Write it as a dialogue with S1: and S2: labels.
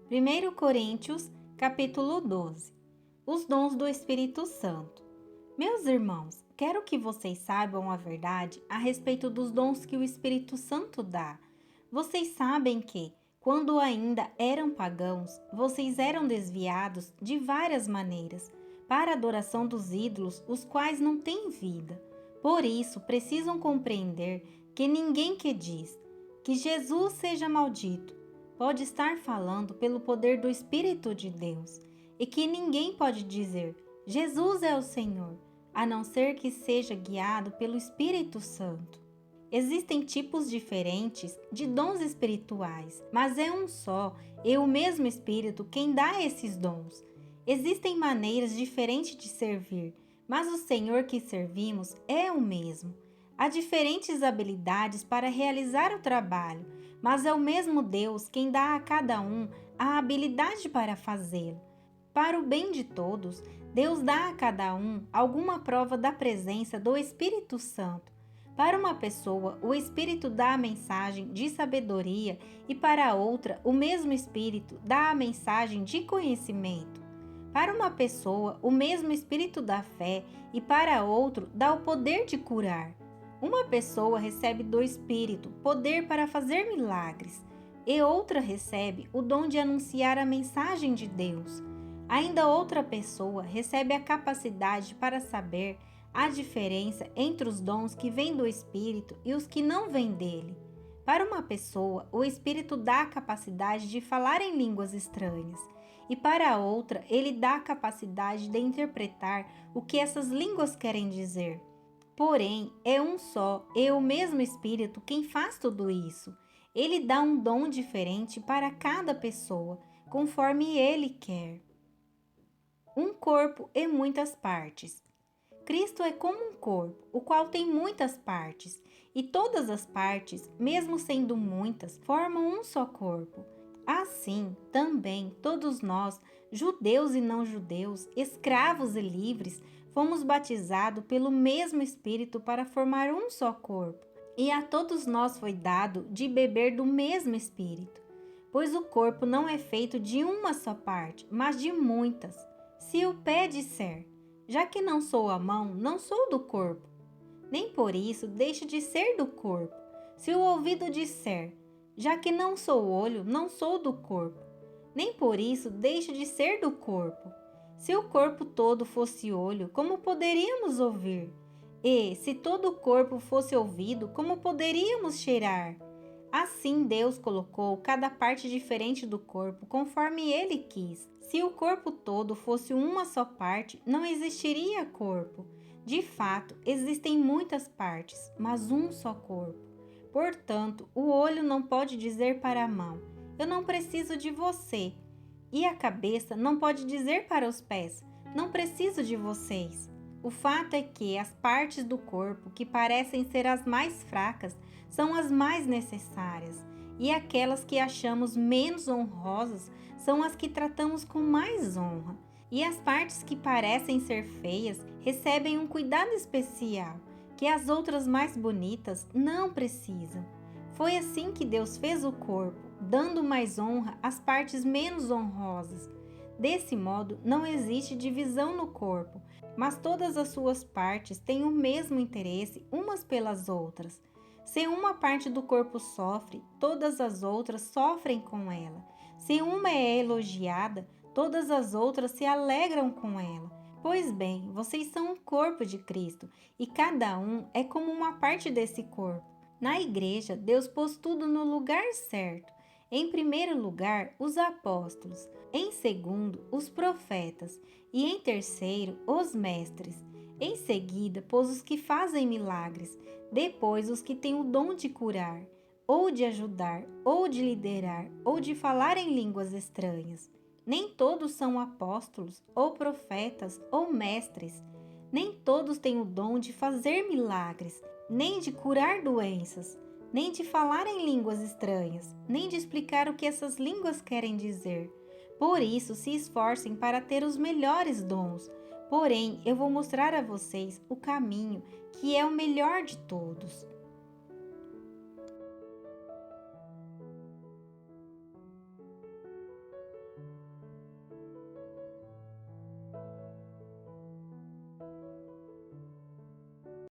S1: 1 Coríntios, capítulo 12. Os dons do Espírito Santo. Meus irmãos, quero que vocês saibam a verdade a respeito dos dons que o Espírito Santo dá. Vocês sabem que, quando ainda eram pagãos, vocês eram desviados de várias maneiras para a adoração dos ídolos, os quais não têm vida. Por isso, precisam compreender que ninguém que diz que Jesus seja maldito pode estar falando pelo poder do Espírito de Deus, e que ninguém pode dizer Jesus é o Senhor, a não ser que seja guiado pelo Espírito Santo. Existem tipos diferentes de dons espirituais, mas é um só e o mesmo Espírito quem dá esses dons. Existem maneiras diferentes de servir, mas o Senhor que servimos é o mesmo. Há diferentes habilidades para realizar o trabalho, mas é o mesmo Deus quem dá a cada um a habilidade para fazê-lo. Para o bem de todos, Deus dá a cada um alguma prova da presença do Espírito Santo. Para uma pessoa, o Espírito dá a mensagem de sabedoria e para outra, o mesmo Espírito dá a mensagem de conhecimento. Para uma pessoa, o mesmo Espírito dá fé e para outro dá o poder de curar. Uma pessoa recebe do Espírito poder para fazer milagres e outra recebe o dom de anunciar a mensagem de Deus. Ainda outra pessoa recebe a capacidade para saber a diferença entre os dons que vêm do Espírito e os que não vêm dele. Para uma pessoa, o Espírito dá a capacidade de falar em línguas estranhas, e para outra, ele dá a capacidade de interpretar o que essas línguas querem dizer. Porém, é um só e o mesmo Espírito quem faz tudo isso. Ele dá um dom diferente para cada pessoa, conforme ele quer. Um corpo e muitas partes. Cristo é como um corpo, o qual tem muitas partes, e todas as partes, mesmo sendo muitas, formam um só corpo. Assim, também, todos nós, judeus e não judeus, escravos e livres, fomos batizados pelo mesmo Espírito para formar um só corpo. E a todos nós foi dado de beber do mesmo Espírito. Pois o corpo não é feito de uma só parte, mas de muitas. Se o pé disser, já que não sou a mão, não sou do corpo, nem por isso deixe de ser do corpo. Se o ouvido disser, já que não sou o olho, não sou do corpo, nem por isso deixe de ser do corpo. Se o corpo todo fosse olho, como poderíamos ouvir? E, se todo o corpo fosse ouvido, como poderíamos cheirar? Assim Deus colocou cada parte diferente do corpo, conforme Ele quis. Se o corpo todo fosse uma só parte, não existiria corpo. De fato, existem muitas partes, mas um só corpo. Portanto, o olho não pode dizer para a mão, eu não preciso de você. E a cabeça não pode dizer para os pés, não preciso de vocês. O fato é que as partes do corpo que parecem ser as mais fracas são as mais necessárias, e aquelas que achamos menos honrosas são as que tratamos com mais honra. E as partes que parecem ser feias recebem um cuidado especial, que as outras mais bonitas não precisam. Foi assim que Deus fez o corpo, dando mais honra às partes menos honrosas. Desse modo, não existe divisão no corpo, mas todas as suas partes têm o mesmo interesse umas pelas outras. Se uma parte do corpo sofre, todas as outras sofrem com ela. Se uma é elogiada, todas as outras se alegram com ela. Pois bem, vocês são o corpo de Cristo, e cada um é como uma parte desse corpo. Na igreja, Deus pôs tudo no lugar certo. Em primeiro lugar, os apóstolos, em segundo, os profetas, e em terceiro, os mestres. Em seguida, pôs os que fazem milagres, depois os que têm o dom de curar, ou de ajudar, ou de liderar, ou de falar em línguas estranhas. Nem todos são apóstolos, ou profetas, ou mestres. Nem todos têm o dom de fazer milagres, nem de curar doenças, nem de falar em línguas estranhas, nem de explicar o que essas línguas querem dizer. Por isso, se esforcem para ter os melhores dons. Porém, eu vou mostrar a vocês o caminho que é o melhor de todos.